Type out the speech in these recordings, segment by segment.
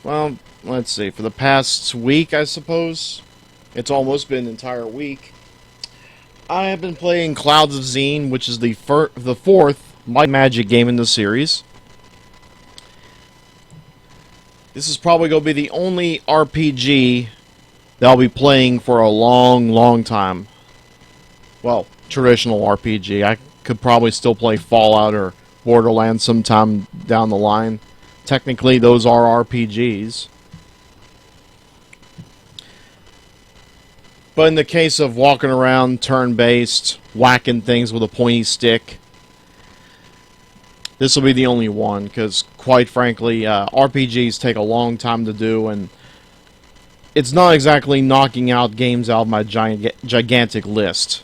Well, let's see, for the past week, I suppose, it's almost been an entire week, I have been playing Clouds of Xeen, which is the fourth Might and Magic game in the series. This is probably going to be the only RPG that I'll be playing for a long, long time. Well, traditional RPG. I could probably still play Fallout or Borderlands sometime down the line. Technically, those are RPGs. But in the case of walking around, turn-based, whacking things with a pointy stick, this will be the only one, because, quite frankly, RPGs take a long time to do, and it's not exactly knocking out games out of my gigantic list.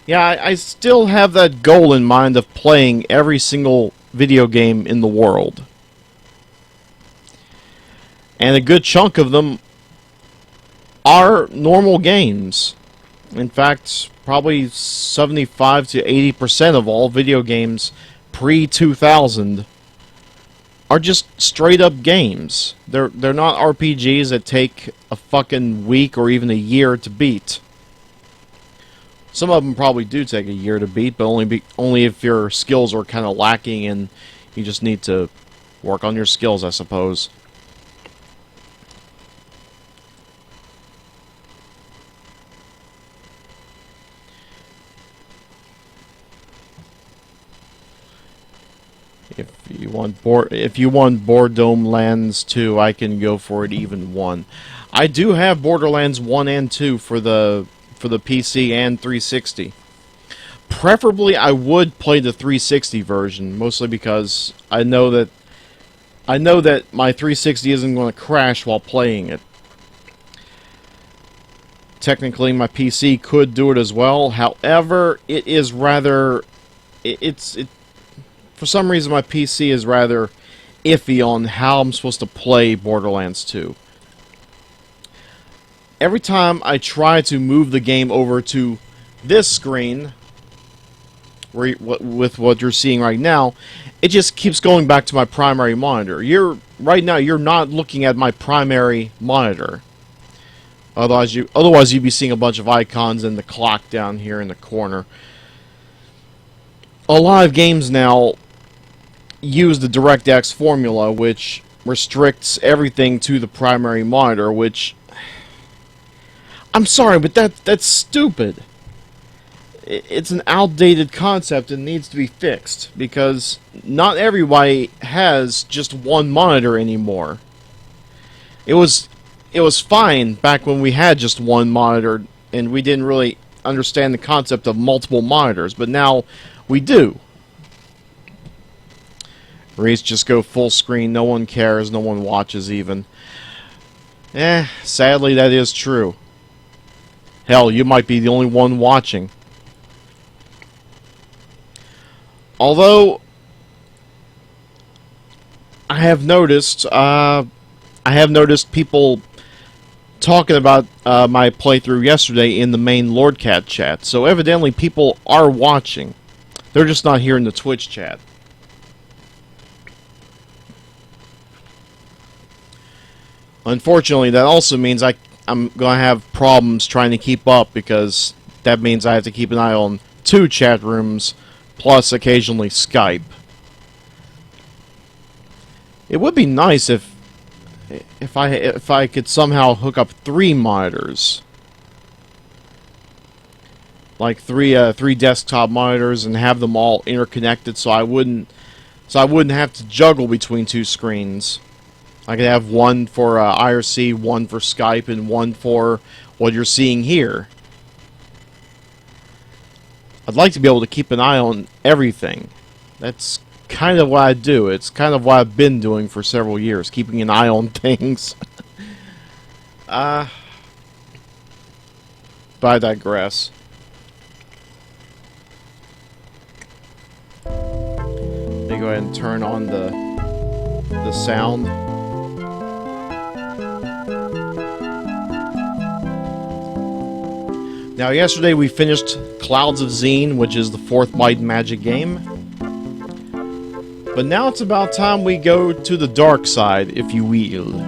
Yeah, I still have that goal in mind of playing every single video game in the world. And a good chunk of them are normal games. In fact, probably 75 to 80% of all video games pre-2000 are just straight up games. They're not RPGs that take a fucking week or even a year to beat. Some of them probably do take a year to beat, but only if your skills are kind of lacking and you just need to work on your skills, I suppose. If you want Borderlands 2, I can go for it even 1. I do have Borderlands 1 and 2 for the PC and 360. Preferably, I would play the 360 version, mostly because I know that my 360 isn't going to crash while playing it. Technically, my PC could do it as well. However, it is rather for some reason, my PC is rather iffy on how I'm supposed to play Borderlands 2. Every time I try to move the game over to this screen, with what you're seeing right now, it just keeps going back to my primary monitor. Right now, you're not looking at my primary monitor. Otherwise, you'd be seeing a bunch of icons and the clock down here in the corner. A lot of games now use the DirectX formula, which restricts everything to the primary monitor, which... I'm sorry, but that's stupid. It's an outdated concept and needs to be fixed, because not everybody has just one monitor anymore. It was fine back when we had just one monitor, and we didn't really understand the concept of multiple monitors, but now we do. Reese just go full screen, no one cares, no one watches even. Sadly that is true. Hell, you might be the only one watching. Although, I have noticed people talking about my playthrough yesterday in the main Lordcat chat, so evidently people are watching. They're just not here in the Twitch chat. Unfortunately, that also means I'm going to have problems trying to keep up, because that means I have to keep an eye on 2 chat rooms, plus occasionally Skype. It would be nice if I could somehow hook up 3 monitors. Like 3 desktop monitors, and have them all interconnected, so I wouldn't have to juggle between 2 screens. I could have one for IRC, one for Skype, and one for what you're seeing here. I'd like to be able to keep an eye on everything. That's kind of what I do. It's kind of what I've been doing for several years, keeping an eye on things. But I digress. Let me go ahead and turn on the sound. Now, yesterday we finished Clouds of Xeen, which is the 4th Might and Magic game. But now it's about time we go to the dark side, if you will.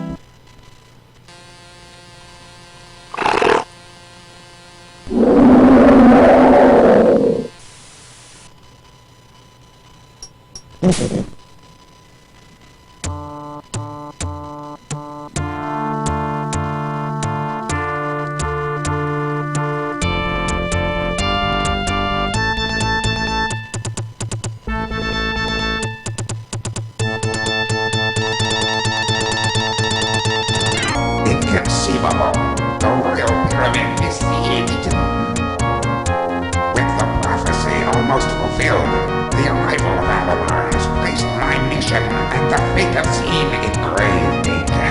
Inconceivable. The royal pyramid besieged. With the prophecy almost fulfilled, the arrival of Alamar has placed my mission and the fate of Xeen in grave danger.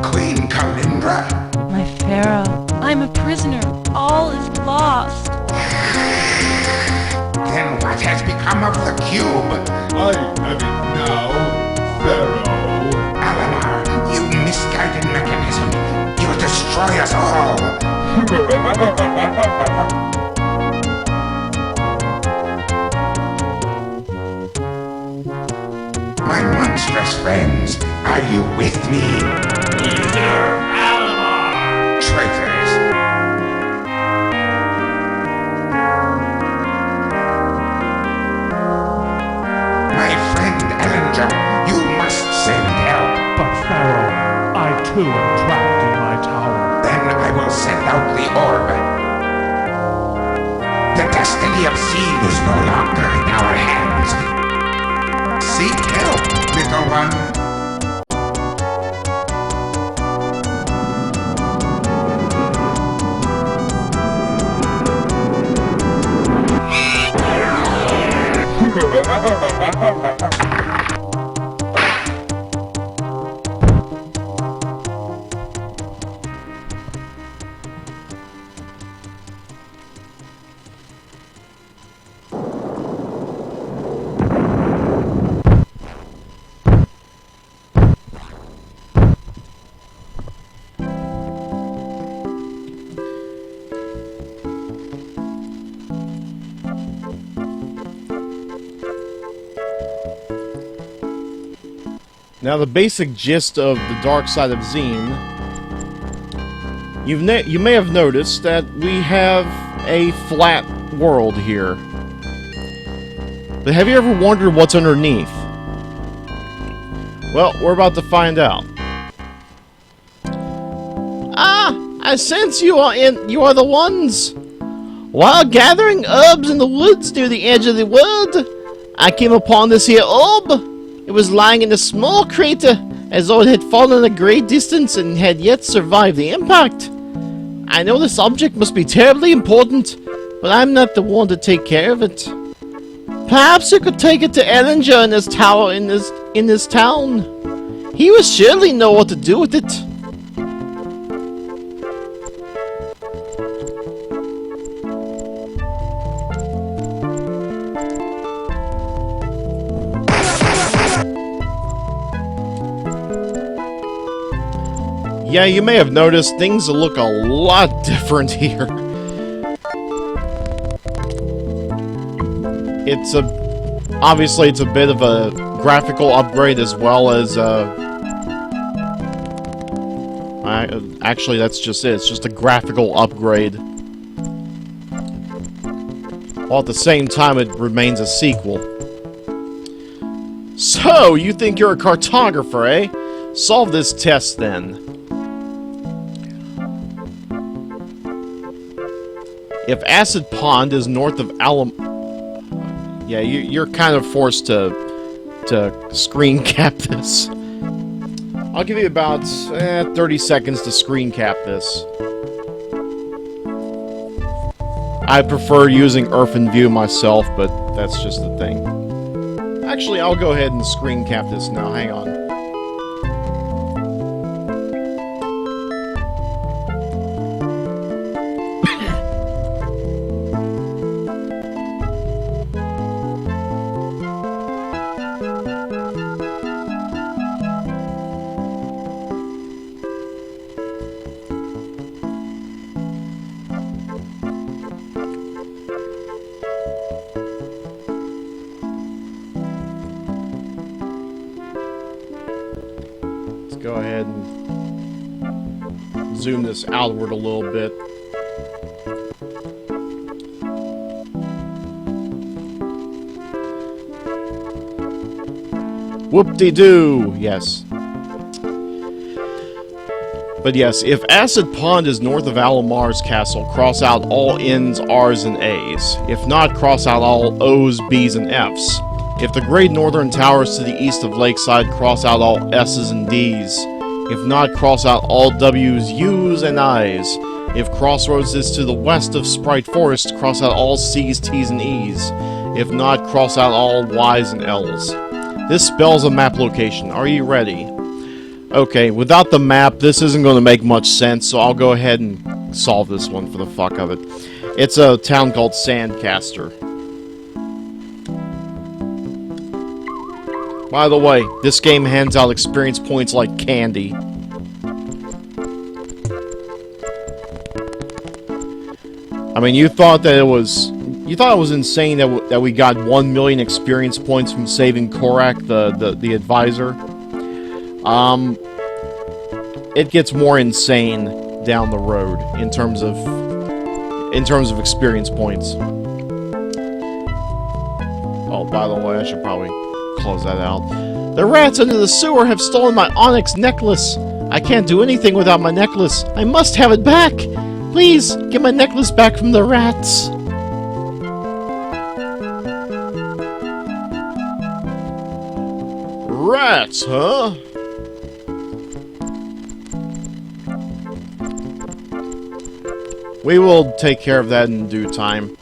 Queen Kalindra? My pharaoh, I'm a prisoner. All is lost. Then what has become of the cube? I have it now, Pharaoh. Alamar, you misguided mechanism. You'll destroy us all. My monstrous friends, are you with me? Either Alamar! Traitors. My friend Ellinger, you must send help. But Pharaoh, I too am trapped in my tower. Then I will send out the orb. The destiny of Xeen is no longer in our hands. Seek help, little one. Now, the basic gist of the dark side of Xeen, you may have noticed that we have a flat world here. But have you ever wondered what's underneath? Well, we're about to find out. Ah, I sense you are the ones. While gathering herbs in the woods near the edge of the world, I came upon this here orb. It was lying in a small crater, as though it had fallen a great distance and had yet survived the impact. I know this object must be terribly important, but I'm not the one to take care of it. Perhaps you could take it to Ellinger in his tower in this town. He will surely know what to do with it. Yeah, you may have noticed things look a lot different here. Obviously it's a bit of a graphical upgrade as well as actually that's just it. It's just a graphical upgrade. While at the same time it remains a sequel. So, you think you're a cartographer, eh? Solve this test then. If Acid Pond is north of yeah, you're kind of forced to screen cap this. I'll give you about 30 seconds to screen cap this. I prefer using Earthen View myself, but that's just the thing. Actually, I'll go ahead and screen cap this now. Hang on. zoom this outward a little bit. Whoop-de-doo! Yes. But yes, if Acid Pond is north of Alamar's castle, cross out all N's, R's, and A's. If not, cross out all O's, B's, and F's. If the Great Northern Tower is to the east of Lakeside, cross out all S's and D's. If not, cross out all W's, U's, and I's. If Crossroads is to the west of Sprite Forest, cross out all C's, T's, and E's. If not, cross out all Y's and L's. This spells a map location. Are you ready? Okay, without the map, this isn't going to make much sense, so I'll go ahead and solve this one for the fuck of it. It's a town called Sandcaster. By the way, this game hands out experience points like candy. I mean, you thought it was insane that we got 1 million experience points from saving Korak, the advisor. It gets more insane down the road in terms of experience points. Oh, by the way, I should probably close that out. The rats under the sewer have stolen my onyx necklace. I can't do anything without my necklace. I must have it back. Please, get my necklace back from the rats. Rats, huh? We will take care of that in due time.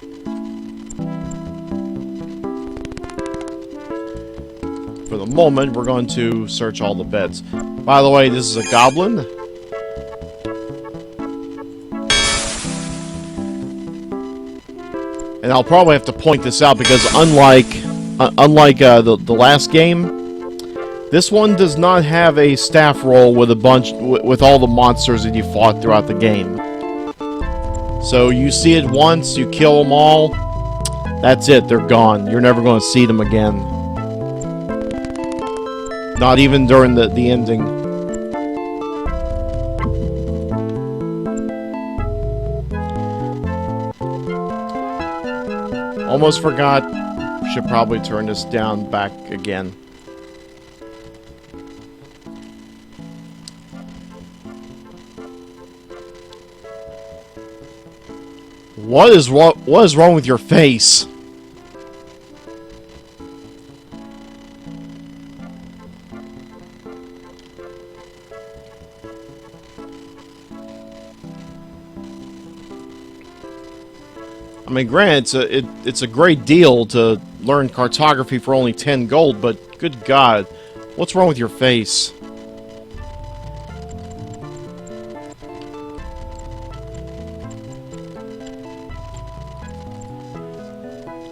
For the moment, we're going to search all the beds. By the way, this is a goblin. And I'll probably have to point this out because unlike the last game, this one does not have a staff roll with with all the monsters that you fought throughout the game. So you see it once, you kill them all, that's it, they're gone. You're never going to see them again. Not even during the ending. Almost forgot. Should probably turn this down back again. What is wrong with your face? I mean, granted, it's a great deal to learn cartography for only 10 gold, but good God, what's wrong with your face?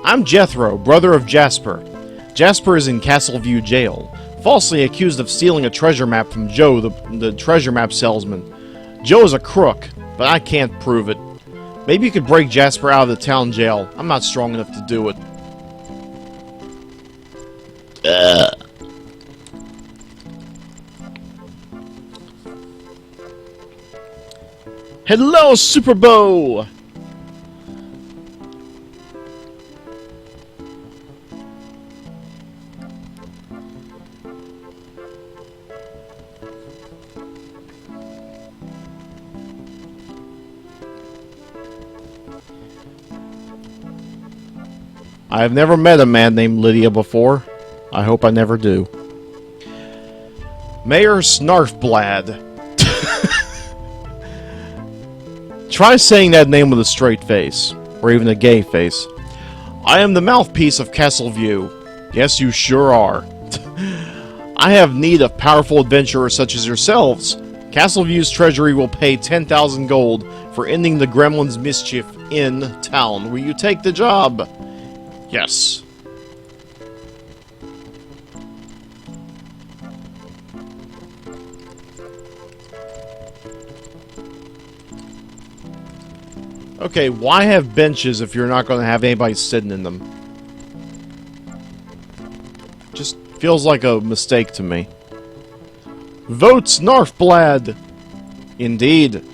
I'm Jethro, brother of Jasper. Jasper is in Castleview Jail, falsely accused of stealing a treasure map from Joe, the treasure map salesman. Joe is a crook, but I can't prove it. Maybe you could break Jasper out of the town jail. I'm not strong enough to do it. Hello, Super Bow! I have never met a man named Lydia before. I hope I never do. Mayor Snarfblad. Try saying that name with a straight face, or even a gay face. I am the mouthpiece of Castleview. Yes, you sure are. I have need of powerful adventurers such as yourselves. Castleview's treasury will pay 10,000 gold for ending the gremlins' mischief in town. Will you take the job? Yes. Okay, why have benches if you're not going to have anybody sitting in them? Just feels like a mistake to me. Vote Snarfblad! Indeed.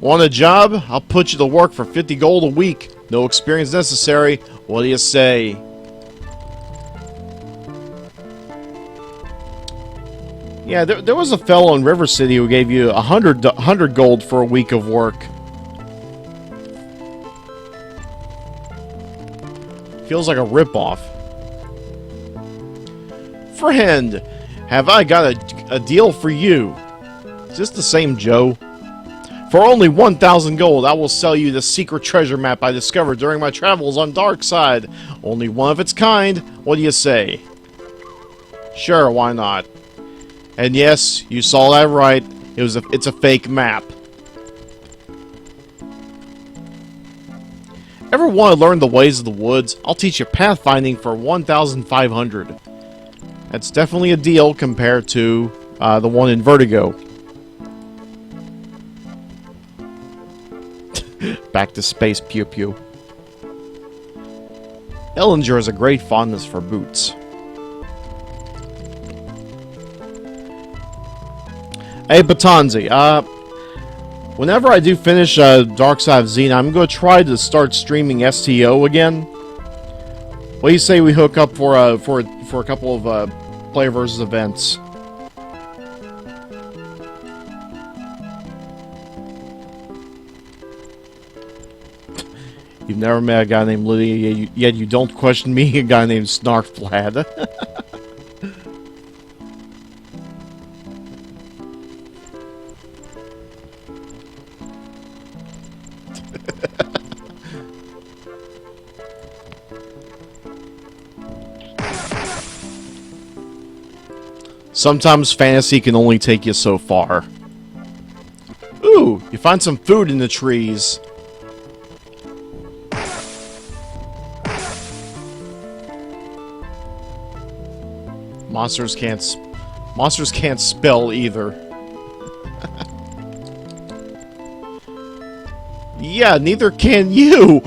Want a job? I'll put you to work for 50 gold a week. No experience necessary. What do you say? Yeah, there was a fellow in River City who gave you 100 gold for a week of work. Feels like a ripoff. Friend, have I got a deal for you? Is this the same Joe? For only 1,000 gold, I will sell you the secret treasure map I discovered during my travels on Darkside. Only one of its kind. What do you say? Sure, why not? And yes, you saw that right. It's a fake map. Ever want to learn the ways of the woods? I'll teach you pathfinding for 1,500. That's definitely a deal compared to the one in Vertigo. Back to space, pew pew. Ellinger has a great fondness for boots. Hey, Batanzi, whenever I do finish Darkside of Xeen, I'm going to try to start streaming STO again. What do you say we hook up for a couple of player versus events? You've never met a guy named Lydia, yet you don't question me, a guy named Snarflad. Sometimes fantasy can only take you so far. Ooh, you find some food in the trees. Monsters can't spell either. Yeah, neither can you.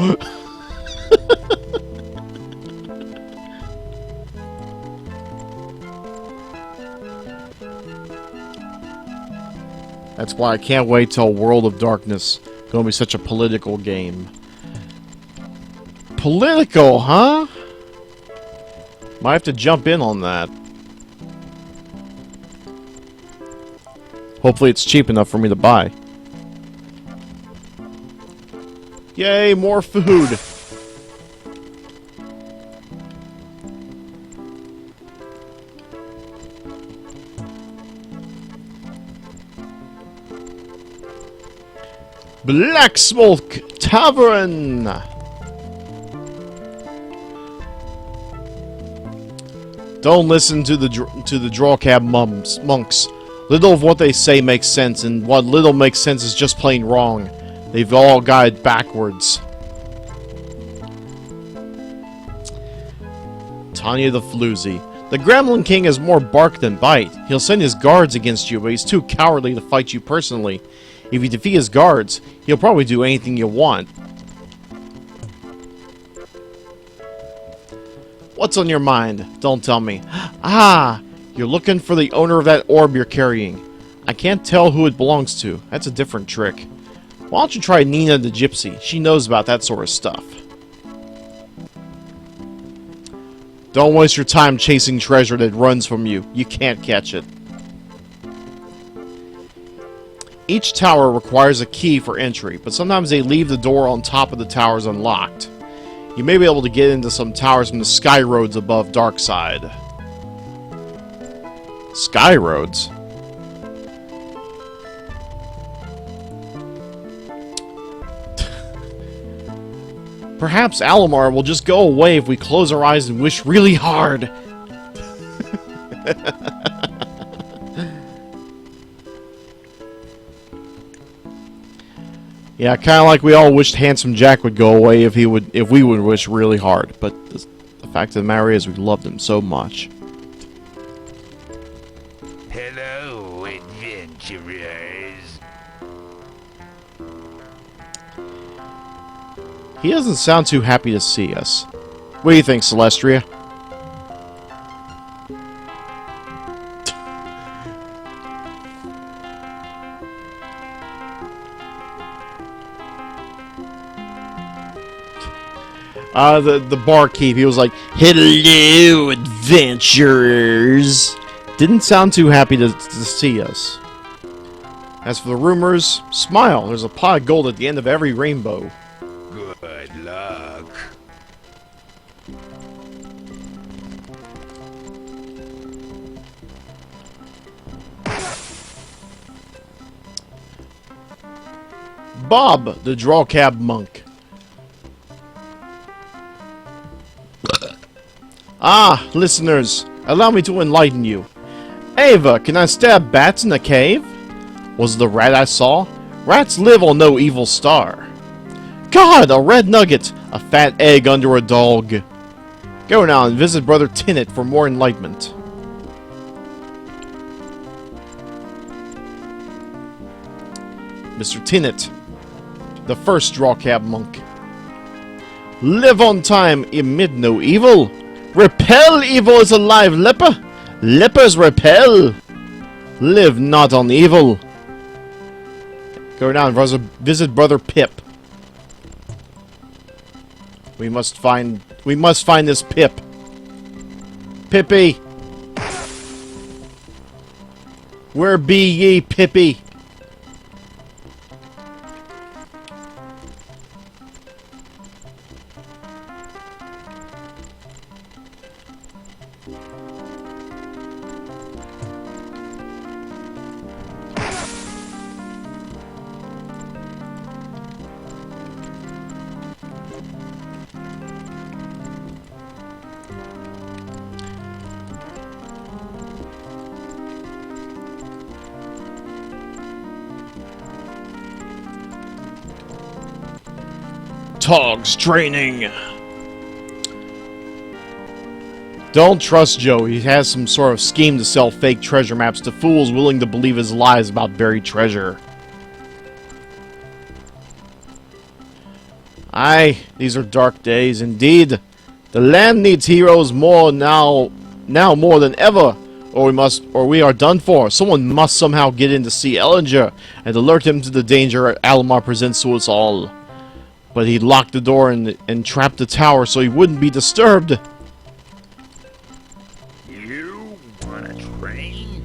That's why I can't wait till World of Darkness. It's gonna be such a political game. Political, huh? Might have to jump in on that. Hopefully it's cheap enough for me to buy. Yay, more food! Black Smoke Tavern! Don't listen to the drawcab monks. Little of what they say makes sense, and what little makes sense is just plain wrong. They've all got it backwards. Tanya the Floozy. The Gremlin King has more bark than bite. He'll send his guards against you, but he's too cowardly to fight you personally. If you defeat his guards, he'll probably do anything you want. What's on your mind? Don't tell me. Ah! You're looking for the owner of that orb you're carrying. I can't tell who it belongs to. That's a different trick. Why don't you try Nina the Gypsy? She knows about that sort of stuff. Don't waste your time chasing treasure that runs from you. You can't catch it. Each tower requires a key for entry, but sometimes they leave the door on top of the towers unlocked. You may be able to get into some towers from the sky roads above Darkside. Sky roads? Perhaps Alamar will just go away if we close our eyes and wish really hard. Yeah, kind of like we all wished Handsome Jack would go away if we would wish really hard. But the fact of the matter is, we loved him so much. Hello, adventurers. He doesn't sound too happy to see us. What do you think, Celestria? The barkeep, he was like, "Hello, adventurers." Didn't sound too happy to see us. As for the rumors, smile. There's a pot of gold at the end of every rainbow. Good luck. Bob, the drawcab monk. Ah, listeners, allow me to enlighten you. Ava, can I stab bats in a cave? Was it the rat I saw? Rats live on no evil star. God, a red nugget! A fat egg under a dog. Go now and visit Brother Tinnet for more enlightenment. Mr. Tinnet, the first drawcab monk. Live on time, emit no evil. Repel evil as a live leper. Lepers repel. Live not on evil. Go down and visit Brother Pip. We must find this Pip. Pippy. Where be ye, Pippy? Togs training. Don't trust Joe. He has some sort of scheme to sell fake treasure maps to fools willing to believe his lies about buried treasure. Aye, these are dark days indeed. The land needs heroes more now more than ever, or we are done for. Someone must somehow get in to see Ellinger and alert him to the danger Alomar presents to us all. But he locked the door and trapped the tower so he wouldn't be disturbed. You wanna train?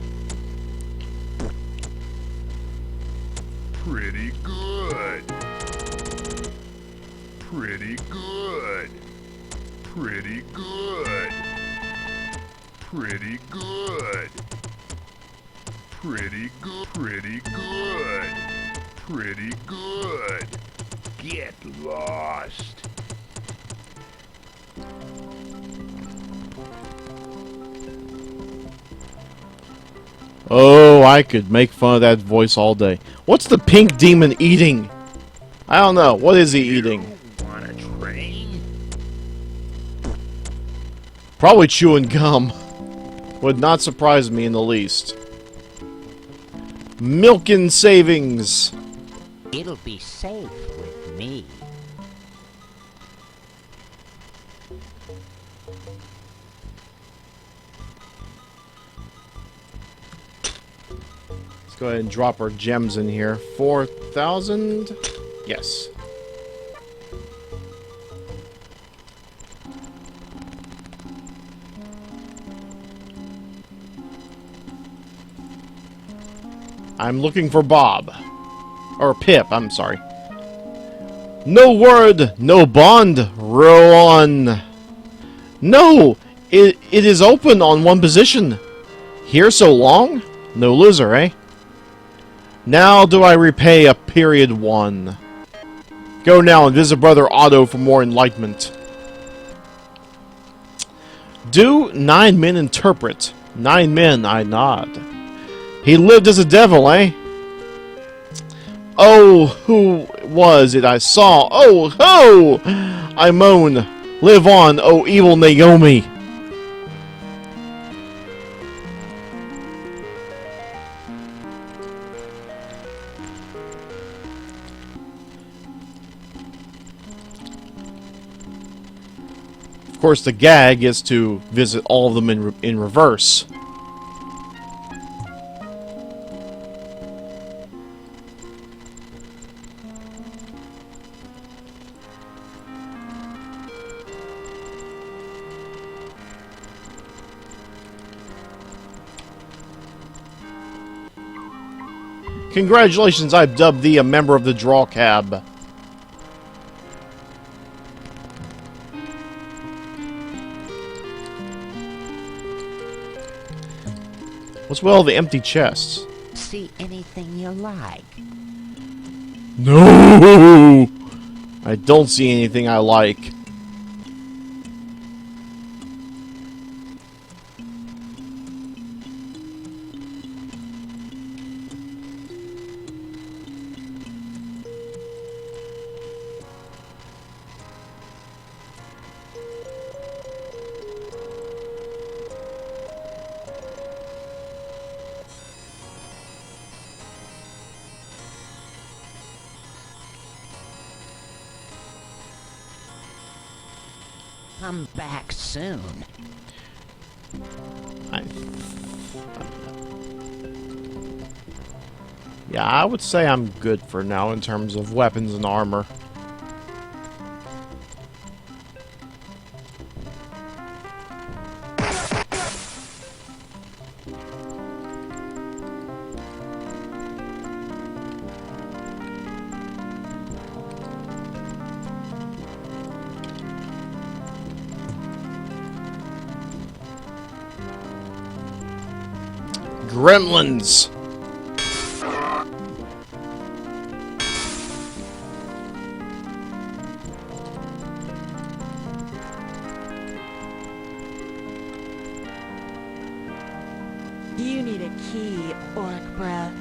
Pretty good. Pretty good. Pretty good. Pretty good. Pretty good. Pretty good. Pretty good. Get lost. Oh, I could make fun of that voice all day. What's the pink demon eating? I don't know. What is he eating? Wanna train? Probably chewing gum. Would not surprise me in the least. Milkin' savings. It'll be safe with me. Let's go ahead and drop our gems in here. 4,000? Yes. I'm looking for Bob. Or Pip, I'm sorry. No word, no bond, row on. No! It is open on one position. Here so long? No loser, eh? Now do I repay a period 1. Go now and visit Brother Otto for more enlightenment. Do 9 men interpret? 9 men, I nod. He lived as a devil, eh? Oh, who was it I saw? Oh, ho! I moan. Live on, oh evil Naomi. Of course, the gag is to visit all of them in reverse. Congratulations, I've dubbed thee a member of the Draw Cab. What's with all the empty chests? See anything you like? No! I don't see anything I like. Come back soon. Yeah, I would say I'm good for now in terms of weapons and armor. Gremlins! You need a key, Orc Breath.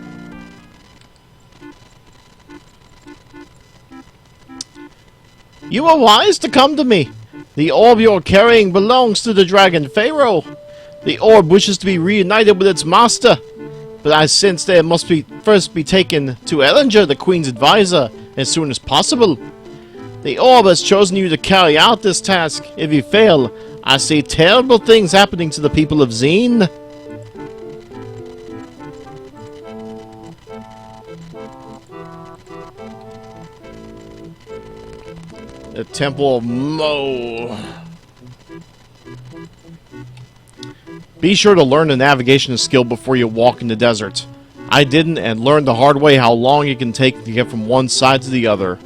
You are wise to come to me. The orb you're carrying belongs to the dragon Pharaoh. The orb wishes to be reunited with its master, but I sense that it must first be taken to Ellinger, the Queen's advisor, as soon as possible. The orb has chosen you to carry out this task. If you fail, I see terrible things happening to the people of Xeen. The Temple of Mo. Be sure to learn the navigation skill before you walk in the desert. I didn't, and learned the hard way how long it can take to get from one side to the other.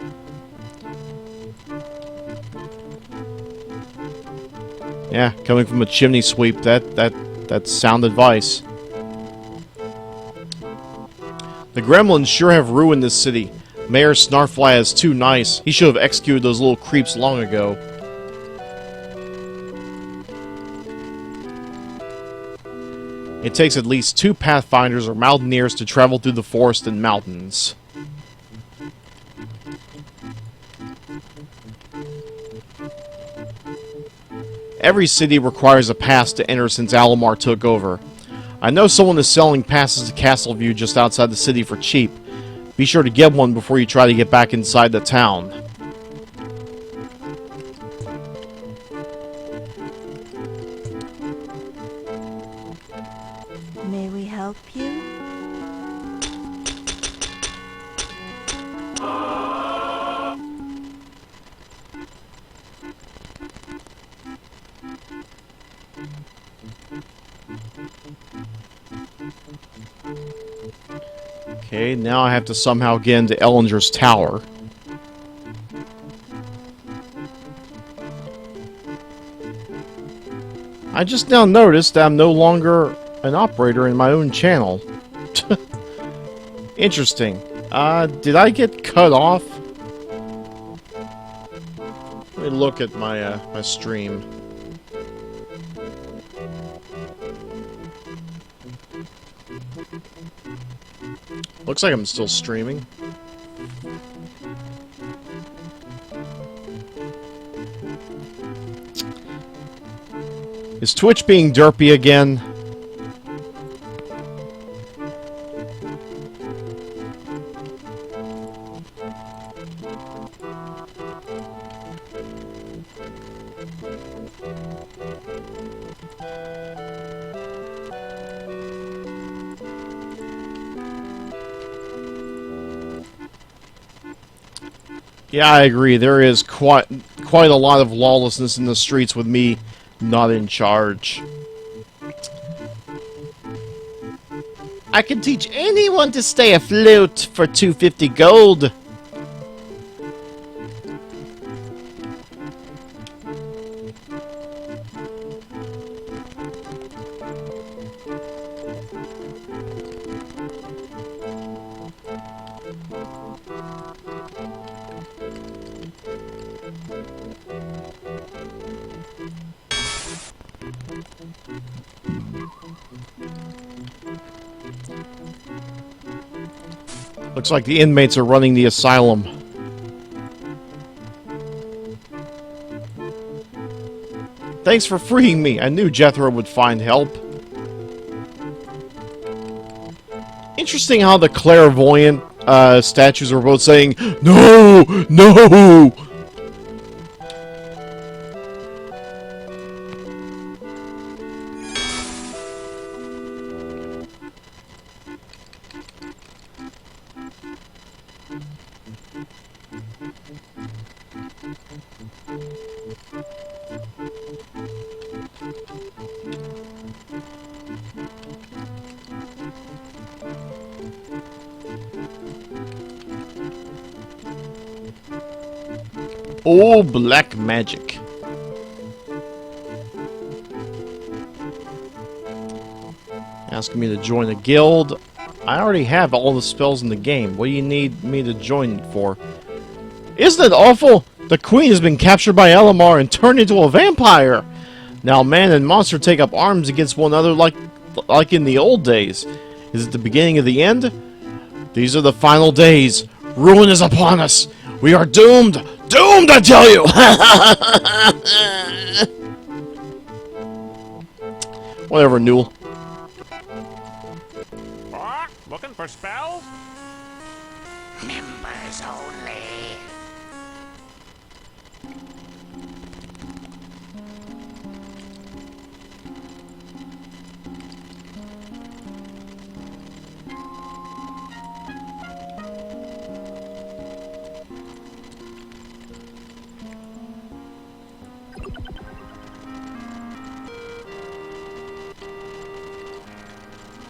Yeah, coming from a chimney sweep, that's sound advice. The gremlins sure have ruined this city. Mayor Snarfly is too nice. He should have executed those little creeps long ago. It takes at least 2 pathfinders or mountaineers to travel through the forest and mountains. Every city requires a pass to enter since Alamar took over. I know someone is selling passes to Castleview just outside the city for cheap. Be sure to get one before you try to get back inside the town. May we help you? Okay, now I have to somehow get into Ellinger's tower. I just now noticed that I'm no longer an operator in my own channel. Interesting. Did I get cut off? Let me look at my, my stream. Looks like I'm still streaming. Is Twitch being derpy again? Yeah, I agree. There is quite a lot of lawlessness in the streets with me not in charge. I can teach anyone to stay afloat for 250 gold. Looks like the inmates are running the asylum. Thanks for freeing me. I knew Jethro would find help. Interesting how the clairvoyant statues are both saying, "No! No!" Oh, black magic. Asking me to join a guild. I already have all the spells in the game. What do you need me to join for? Isn't it awful? The queen has been captured by Elamar and turned into a vampire. Now man and monster take up arms against one another like in the old days. Is it the beginning of the end? These are the final days. Ruin is upon us. We are doomed. Doomed, I tell you! Whatever, Newell. What? Looking for spells? Members only.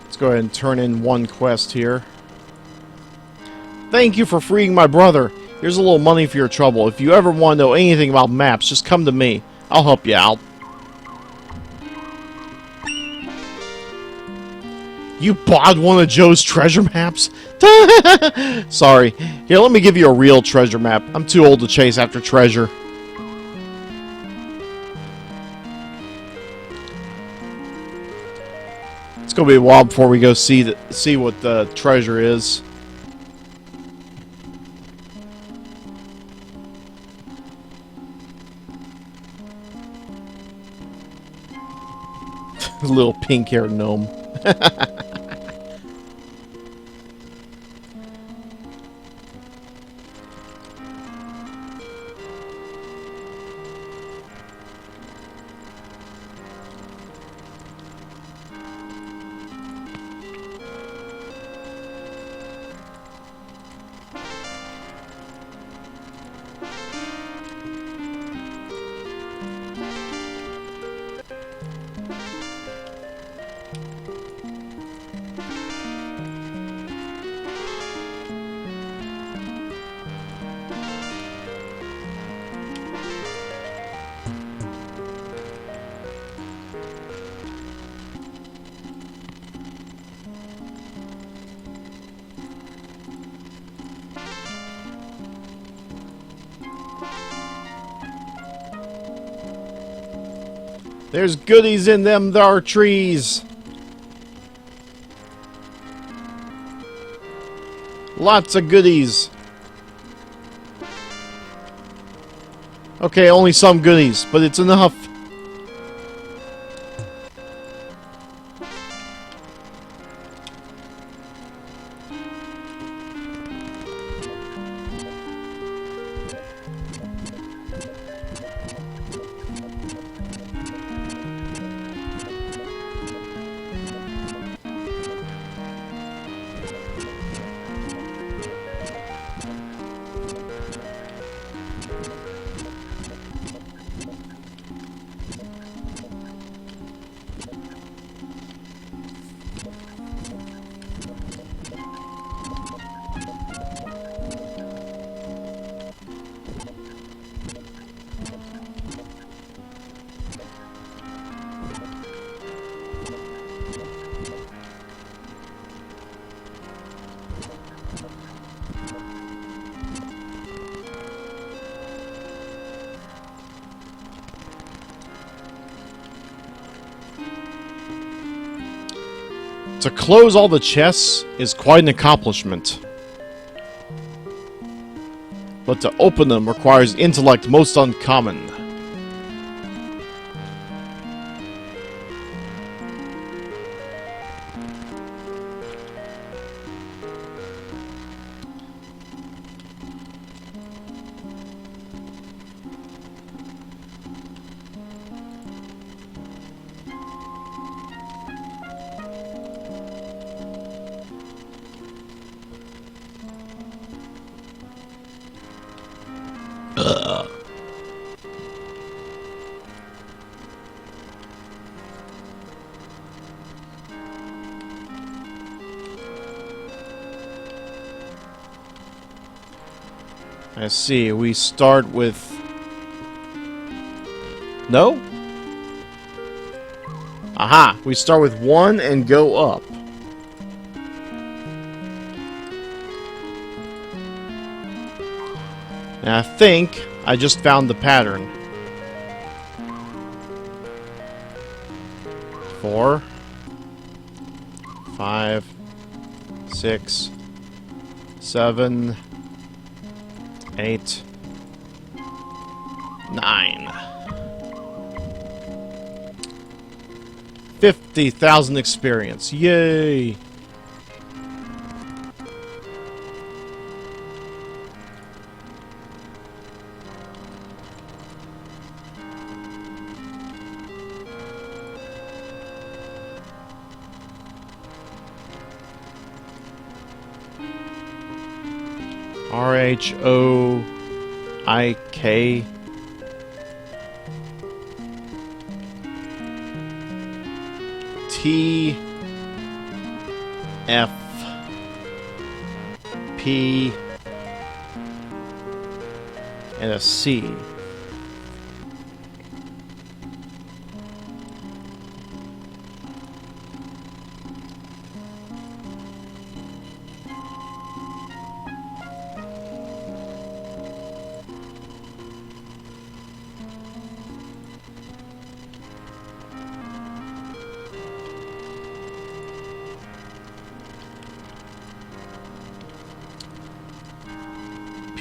Let's go ahead and turn in one quest here. Thank you for freeing my brother. Here's a little money for your trouble. If you ever want to know anything about maps, just come to me. I'll help you out. You bought one of Joe's treasure maps? Sorry. Here, let me give you a real treasure map. I'm too old to chase after treasure. It's gonna be a while before we go see what the treasure is. Little pink-haired gnome. There's goodies in them thar trees. Lots of goodies. Okay, only some goodies, but it's enough. To close all the chests is quite an accomplishment. But to open them requires intellect most uncommon. Let's see, we start with... No? Aha! We start with 1 and go up. And I think I just found the pattern. 4, 5, 6, 7, 8, 9. 50,000 experience. Yay! RHOIK T F P and a C.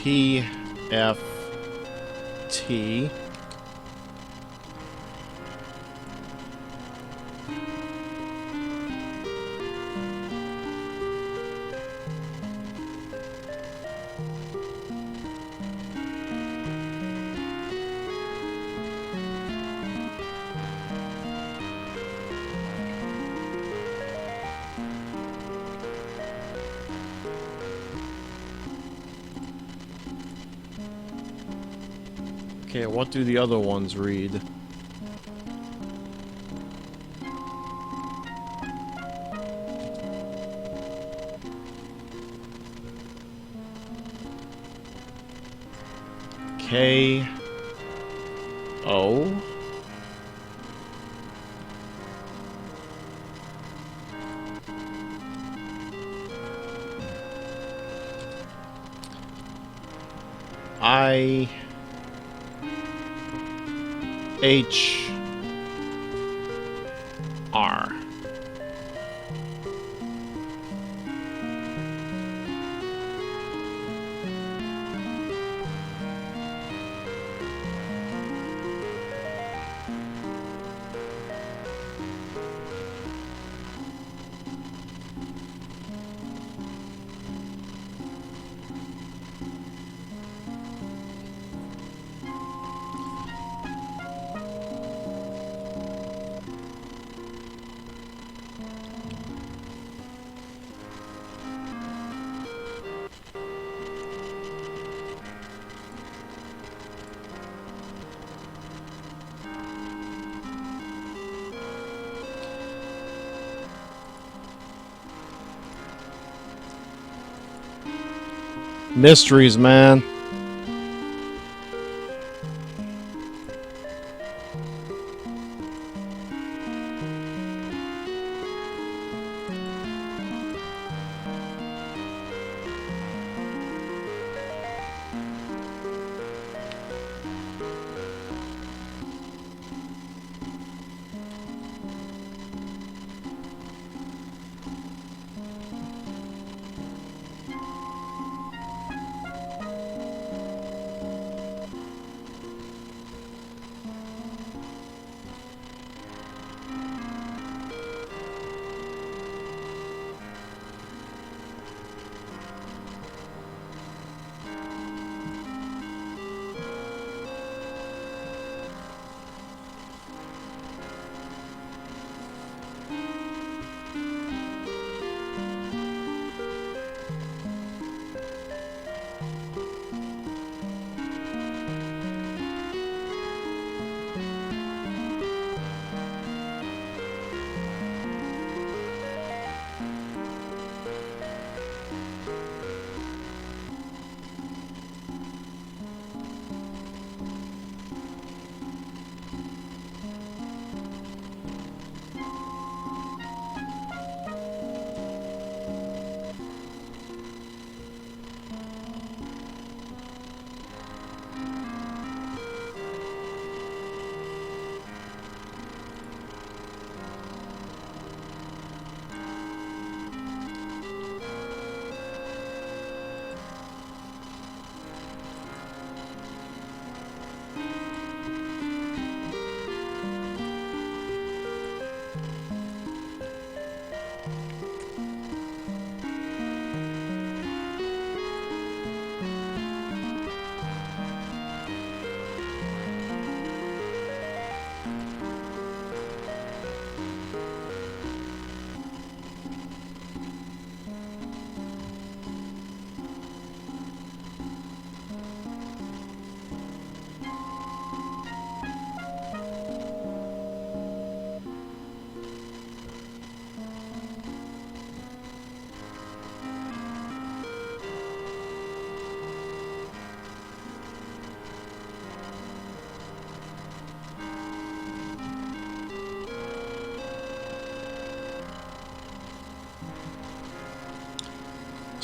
P F T Okay, what do the other ones read? K O I H R. Mysteries, man.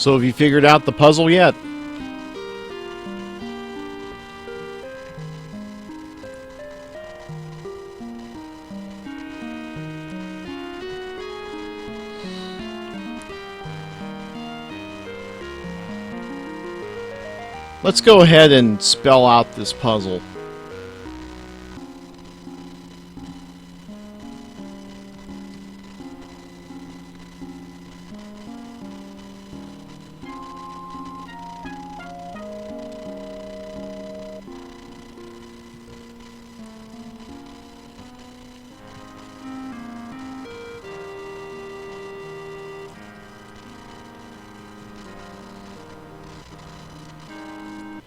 So have you figured out the puzzle yet? Let's go ahead and spell out this puzzle.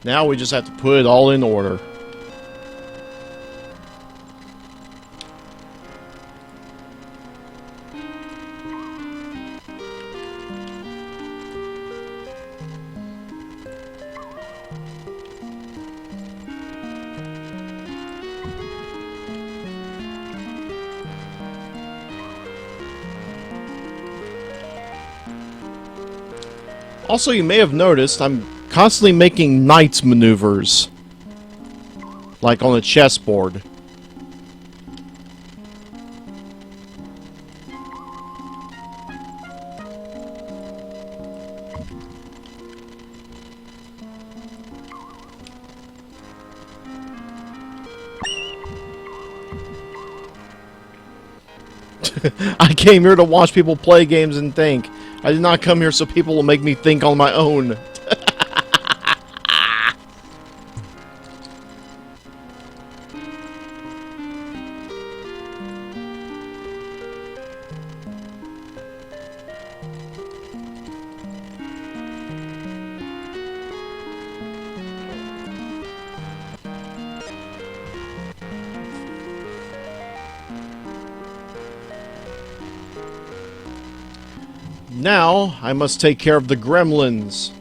Now we just have to put it all in order. Also, you may have noticed I'm constantly making knights maneuvers, like on a chessboard. I came here to watch people play games and think. I did not come here so people will make me think on my own. Now, I must take care of the gremlins.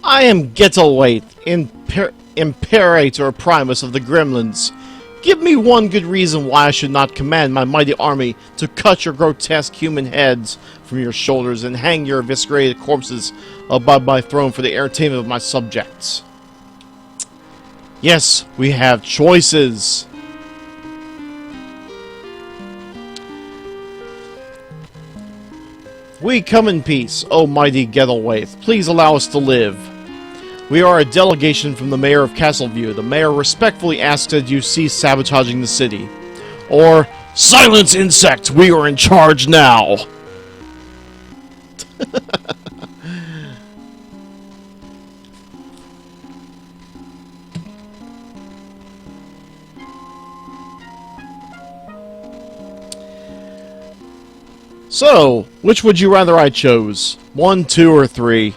I am Gettleweight, Imperator Primus of the Gremlins. Give me one good reason why I should not command my mighty army to cut your grotesque human heads from your shoulders and hang your eviscerated corpses above my throne for the entertainment of my subjects. Yes, we have choices. We come in peace, O mighty Gettleweight. Please allow us to live. We are a delegation from the mayor of Castleview. The mayor respectfully asks that you cease sabotaging the city. Or, silence, insect! We are in charge now! So, which would you rather I chose? 1, 2, or 3?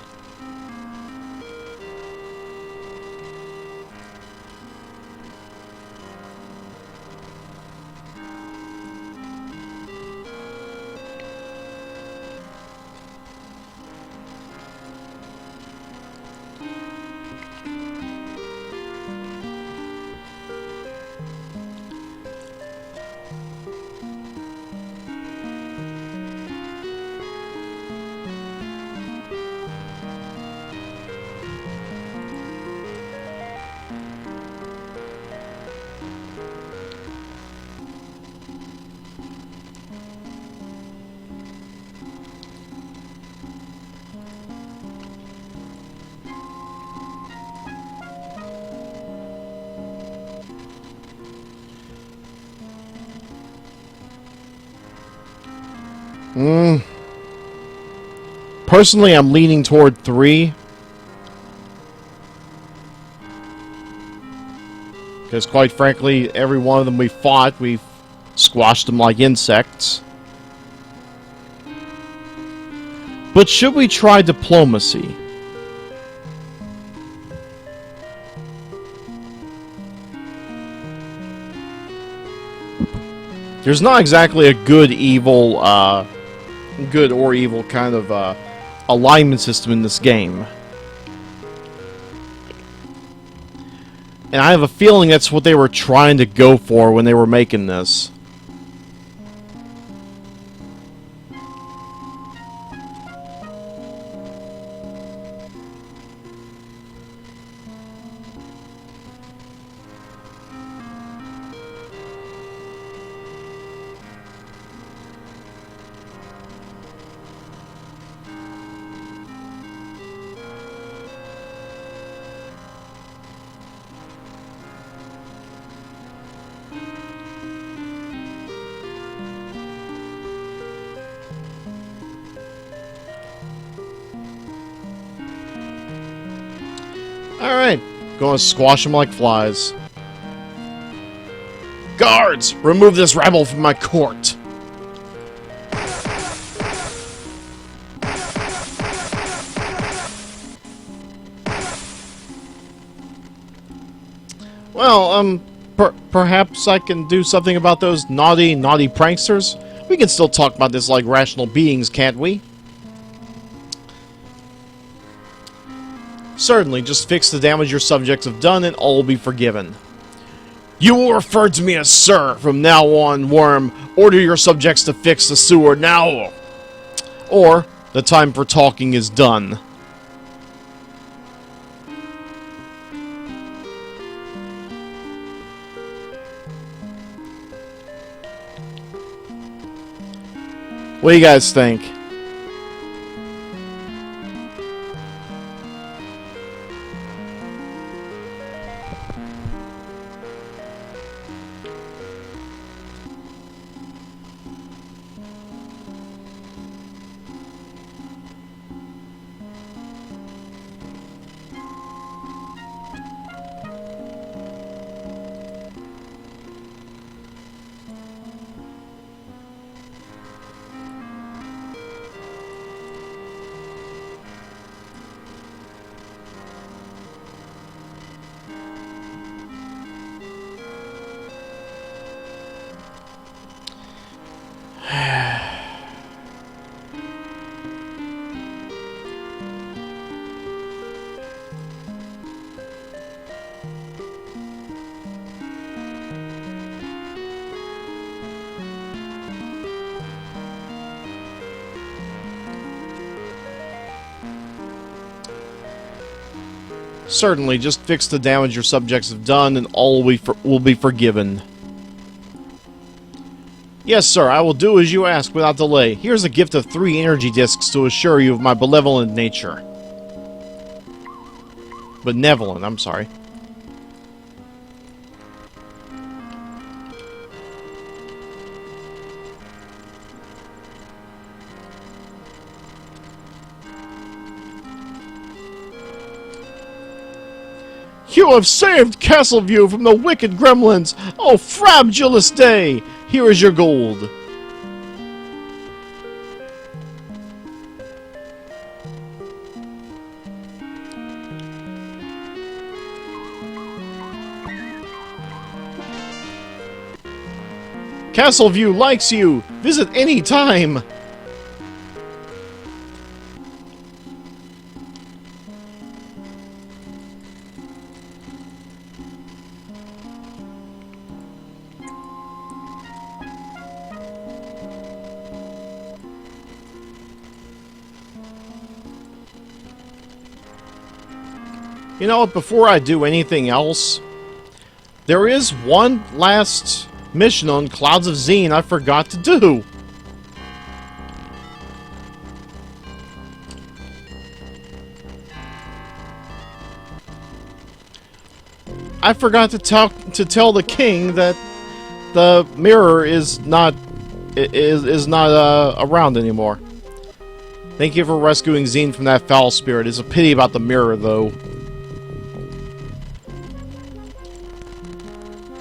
Personally, I'm leaning toward 3. Because quite frankly, every one of them we fought, we've squashed them like insects. But should we try diplomacy? There's not exactly a good or evil kind of alignment system in this game. And I have a feeling that's what they were trying to go for when they were making this. Alright, gonna squash them like flies. Guards! Remove this rebel from my court! Well, perhaps I can do something about those naughty pranksters? We can still talk about this like rational beings, can't we? Certainly, just fix the damage your subjects have done and all will be forgiven. You will refer to me as Sir from now on, Worm. Order your subjects to fix the sewer now. Or, the time for talking is done. What do you guys think? Certainly, just fix the damage your subjects have done and all will be forgiven. Yes, sir, I will do as you ask without delay. Here's a gift of 3 energy discs to assure you of my benevolent nature. Benevolent, I'm sorry. You have saved Castleview from the wicked gremlins! Oh, frabulous day! Here is your gold. Castleview likes you! Visit any time! You know what, before I do anything else, there is one last mission on Clouds of Xeen I forgot to do. I forgot to tell the king that the mirror is not is not around anymore. Thank you for rescuing Xeen from that foul spirit. It's a pity about the mirror, though.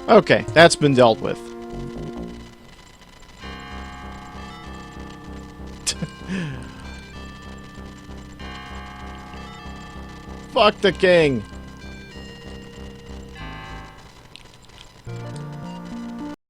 Okay, that's been dealt with. Fuck the king.